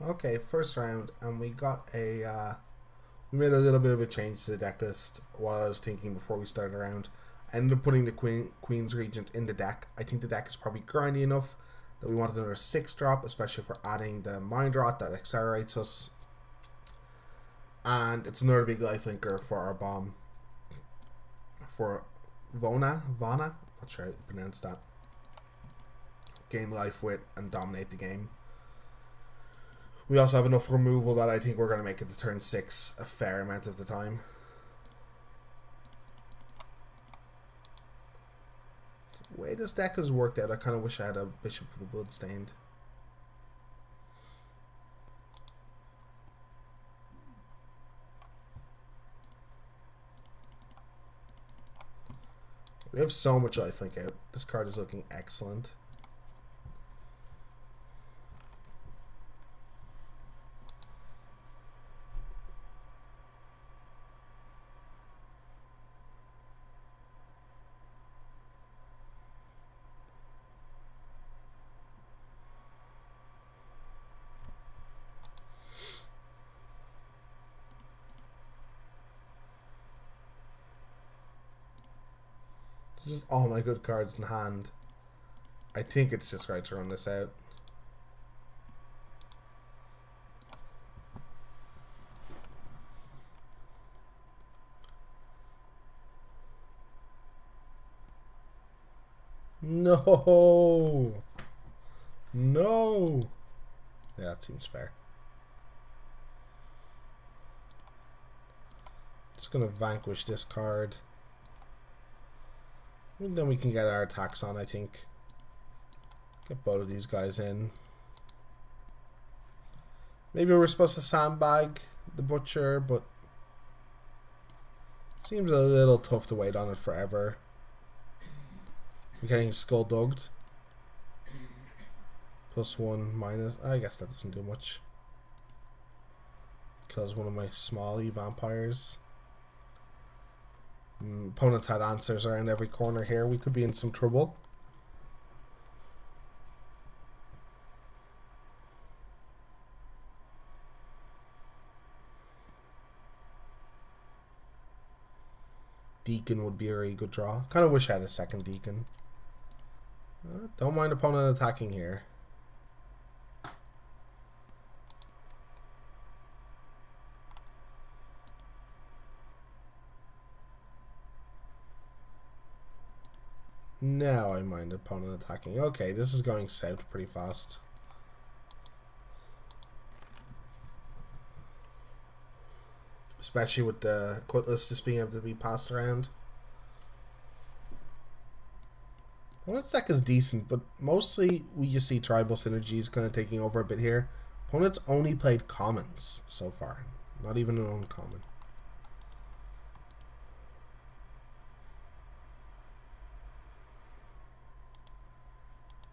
Okay, first round, and we got we made a little bit of a change to the deck list while I was thinking before we started around. I ended up putting the Queen's Regent in the deck. I think the deck is probably grindy enough that we wanted another 6 drop, especially for adding the Mind Rot that accelerates us. And it's another big lifelinker for our bomb. For Vana, not sure how to pronounce that. Gain life with and dominate the game. We also have enough removal that I think we're going to make it to turn 6 a fair amount of the time. The way this deck has worked out, I kind of wish I had a Bishop of the Bloodstained. We have so much lifelink out. This card is looking excellent. This is all my good cards in hand. I think it's just right to run this out. No! No! Yeah, that seems fair. Just gonna vanquish this card. And then we can get our attacks on, I think. Get both of these guys in. Maybe we're supposed to sandbag the Butcher, but seems a little tough to wait on it forever. We're getting Skulldugged. +1, minus. I guess that doesn't do much. Kills one of my small vampires. Opponents had answers around every corner here. We could be in some trouble. Deacon would be a very good draw. Kind of wish I had a second Deacon. Don't mind opponent attacking here. Now I mind opponent attacking. Okay, this is going south pretty fast. Especially with the Cutlass just being able to be passed around. Opponent's deck is decent, but mostly we just see tribal synergies kind of taking over a bit here. Opponent's only played commons so far. Not even an uncommon.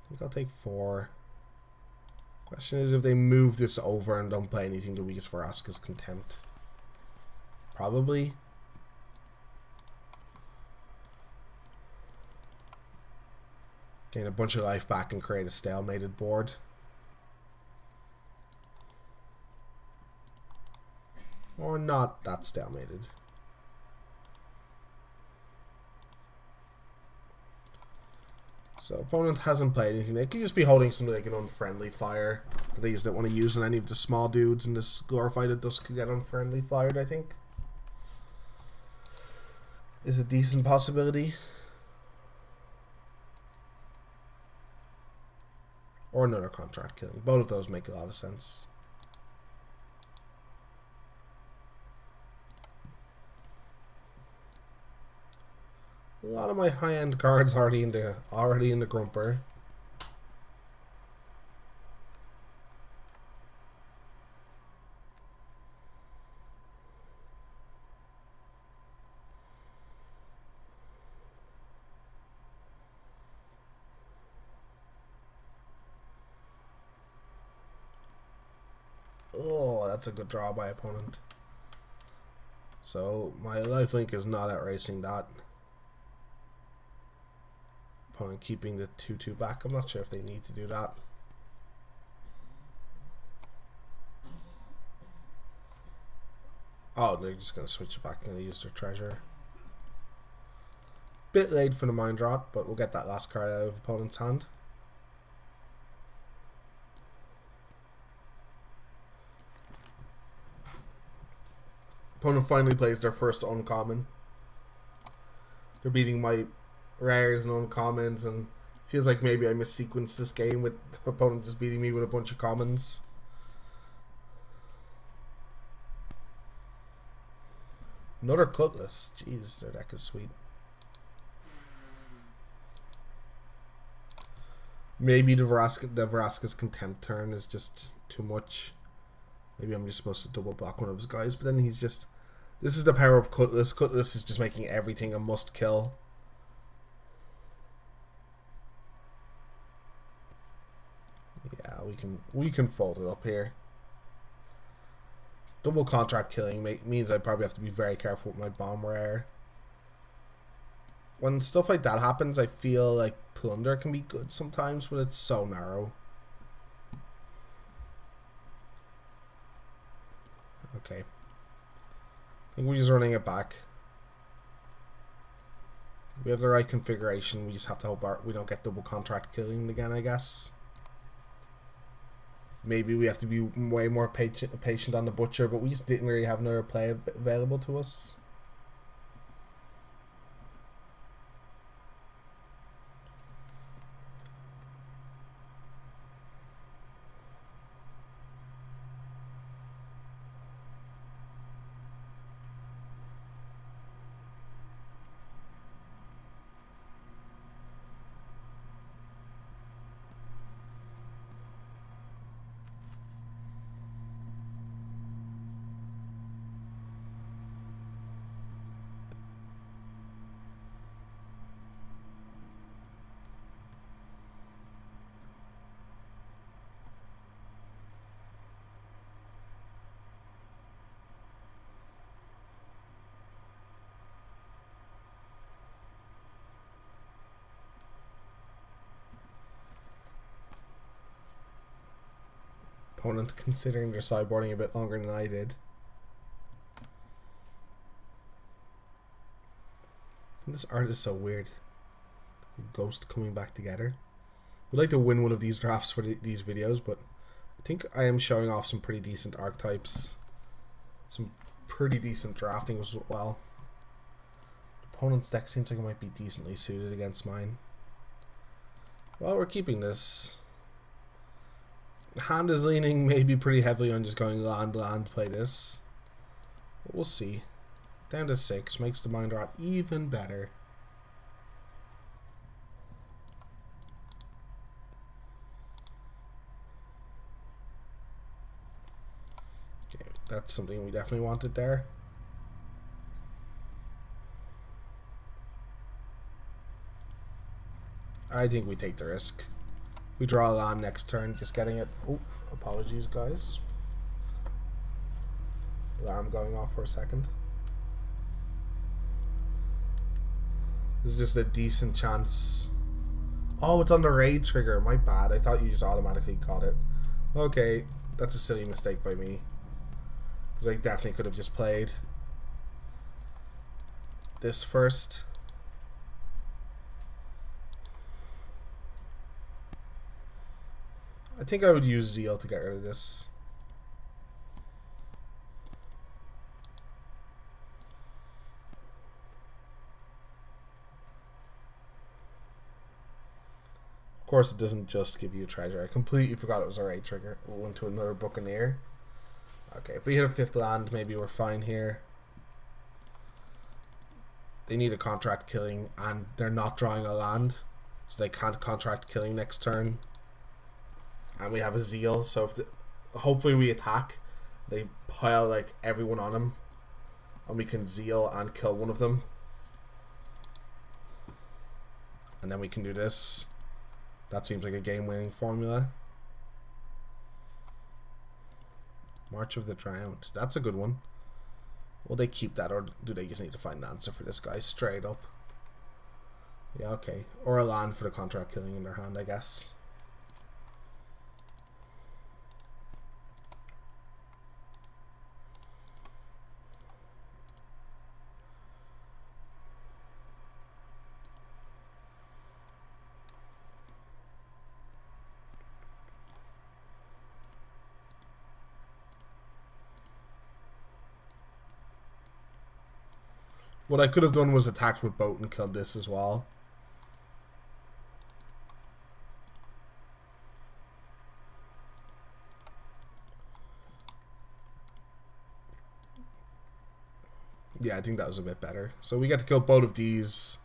I think I'll take 4. Question is if they move this over and don't play anything, the weakest for Asuka's Contempt. Probably. Gain a bunch of life back and create a stalemated board. Or not that stalemated. So opponent hasn't played anything. They could just be holding something like an unfriendly fire that they just don't want to use on any of the small dudes, and this glorified at dusk could get unfriendly fired, I think. Is a decent possibility. Or another contract killing. Both of those make a lot of sense. A lot of my high-end cards already in the grumper. Oh, that's a good draw by opponent. So my lifelink is not outracing that. Opponent keeping the 2/2 back. I'm not sure if they need to do that. Oh, they're just going to switch it back and use their treasure. Bit late for the mind rot, but we'll get that last card out of opponent's hand. Opponent finally plays their first uncommon. They're beating my rares and uncommons, and feels like maybe I missequenced this game with the opponent just beating me with a bunch of commons. Another Cutlass. Jeez, their deck is sweet. Maybe the Vraska's Contempt turn is just too much. Maybe I'm just supposed to double block one of his guys, but then he's just... This is the power of Cutlass. Cutlass is just making everything a must kill. Yeah, we can fold it up here. Double contract killing means I probably have to be very careful with my bomb rare. When stuff like that happens, I feel like Plunder can be good sometimes, but it's so narrow. Okay. I think we're just running it back. We have the right configuration. We just have to hope we don't get double contract killing again, I guess. Maybe we have to be way more patient on the Butcher, but we just didn't really have another play available to us. Opponent considering their sideboarding a bit longer than I did. This art is so weird. Ghost coming back together. Would like to win one of these drafts for these videos, but I think I am showing off some pretty decent archetypes. Some pretty decent drafting as well. Opponent's deck seems like it might be decently suited against mine. Well, we're keeping this. Hand is leaning maybe pretty heavily on just going land play this. But we'll see. Down to 6 makes the mind rot even better. Okay, that's something we definitely wanted there. I think we take the risk. We draw a land next turn, just getting it. Oh, apologies, guys. Alarm going off for a second. This is just a decent chance. Oh, it's on the raid trigger. My bad. I thought you just automatically caught it. Okay, that's a silly mistake by me. Because I definitely could have just played this first. I think I would use Zeal to get rid of this. Of course, it doesn't just give you a treasure. I completely forgot it was a raid trigger. We went to another Buccaneer. Okay, if we hit a 5th land, maybe we're fine here. They need a contract killing, and they're not drawing a land, so they can't contract killing next turn. And we have a Zeal, so if hopefully we attack, they pile like everyone on him, and we can Zeal and kill one of them, and then we can do this. That seems like a game-winning formula. March of the Drowned. That's a good one. Will they keep that, or do they just need to find an answer for this guy straight up? Yeah, okay. Or a land for the contract killing in their hand, I guess. What I could have done was attacked with boat and killed this as well. Yeah, I think that was a bit better. So we get to kill both of these.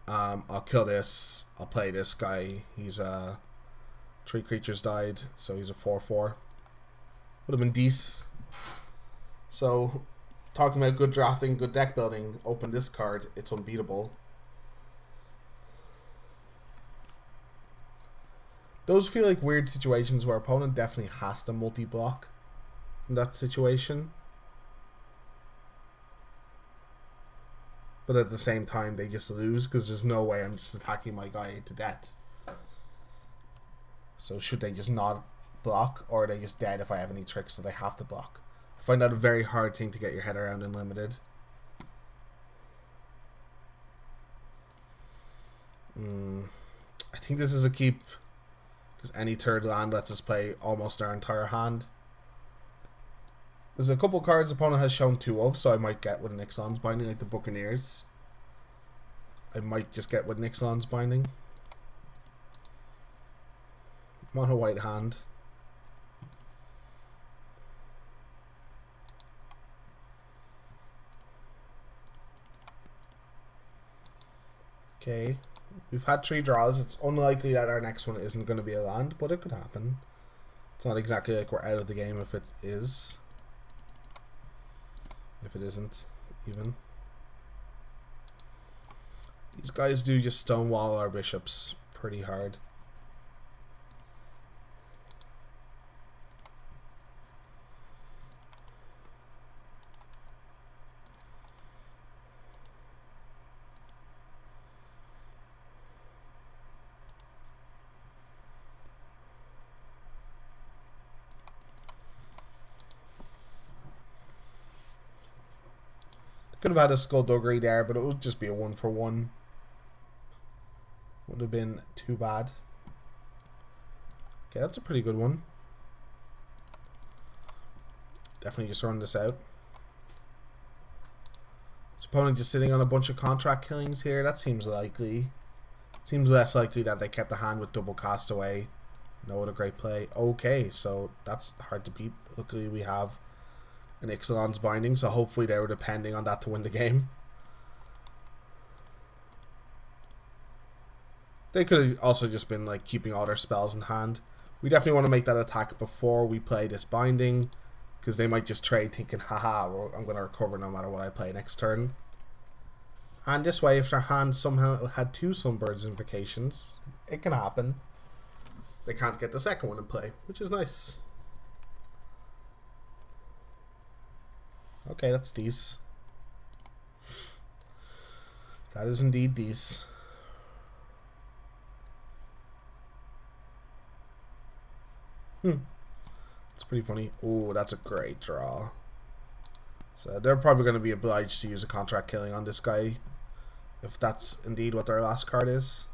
I'll kill this. I'll play this guy. He's 3 creatures died, so he's a 4/4. Would have been decent. So, talking about good drafting, good deck building, open this card. It's unbeatable. Those feel like weird situations where opponent definitely has to multi-block in that situation. But at the same time, they just lose because there's no way I'm just attacking my guy to death. So should they just not block, or are they just dead if I have any tricks that I have to block? I find that a very hard thing to get your head around in Limited. I think this is a keep, because any third land lets us play almost our entire hand. There's a couple cards opponent has shown 2 of, so I might get with an Ixalan's Binding, like the Buccaneers. I might just get with an Ixalan's Binding. Mono white hand. Okay, we've had 3 draws. It's unlikely that our next one isn't going to be a land, but it could happen. It's not exactly like we're out of the game if it is. If it isn't, even. These guys do just stonewall our bishops pretty hard. Could have had a skullduggery there, but it would just be a 1-for-1. Would have been too bad. Okay, that's a pretty good one. Definitely just run this out. This opponent just sitting on a bunch of contract killings here. That seems likely. Seems less likely that they kept the hand with double castaway. No, what a great play. Okay, so that's hard to beat. Luckily we have an Ixalan's Binding, so hopefully they were depending on that to win the game. They could have also just been like keeping all their spells in hand. We definitely want to make that attack before we play this Binding, because they might just trade thinking, haha, I'm going to recover no matter what I play next turn. And this way, if their hand somehow had 2 Sunbirds Invocations, it can happen. They can't get the second one in play, which is nice. Okay, that's these. That is indeed these. It's pretty funny. Oh, that's a great draw. So they're probably going to be obliged to use a contract killing on this guy, if that's indeed what their last card is.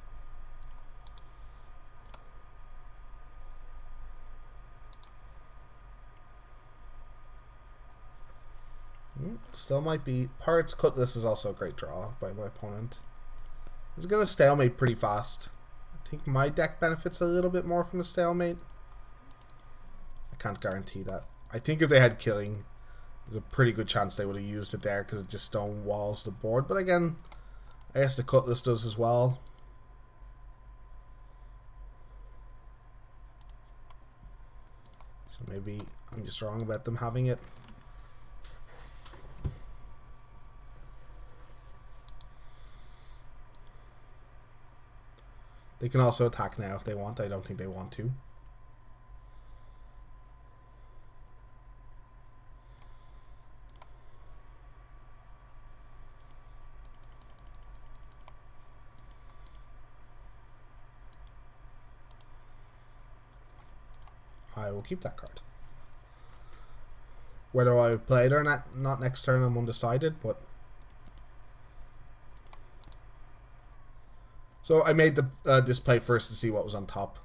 Still might be. Pirate's Cutlass is also a great draw by my opponent. It's going to stalemate pretty fast. I think my deck benefits a little bit more from the stalemate. I can't guarantee that. I think if they had killing, there's a pretty good chance they would have used it there because it just stone walls the board. But again, I guess the Cutlass does as well. So maybe I'm just wrong about them having it. They can also attack now if they want. I don't think they want to. I will keep that card. Whether I play it or not next turn, I'm undecided, but... So I made the this play first to see what was on top.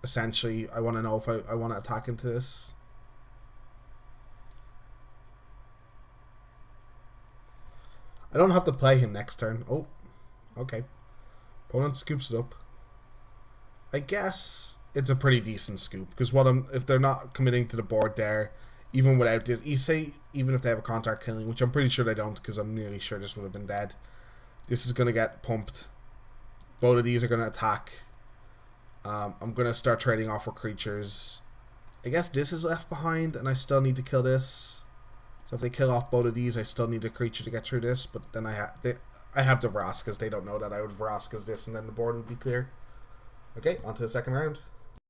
Essentially, I want to know if I want to attack into this. I don't have to play him next turn. Oh, okay. Opponent scoops it up. I guess it's a pretty decent scoop because if they're not committing to the board there, even without this, you say even if they have a contact killing, which I'm pretty sure they don't because I'm nearly sure this would have been dead. This is gonna get pumped. Both of these are gonna attack. I'm gonna start trading off for creatures. I guess this is left behind, and I still need to kill this. So if they kill off both of these, I still need a creature to get through this. But then I have the Vraskas. They don't know that I would Vraskas this, and then the board would be clear. Okay, on to the second round.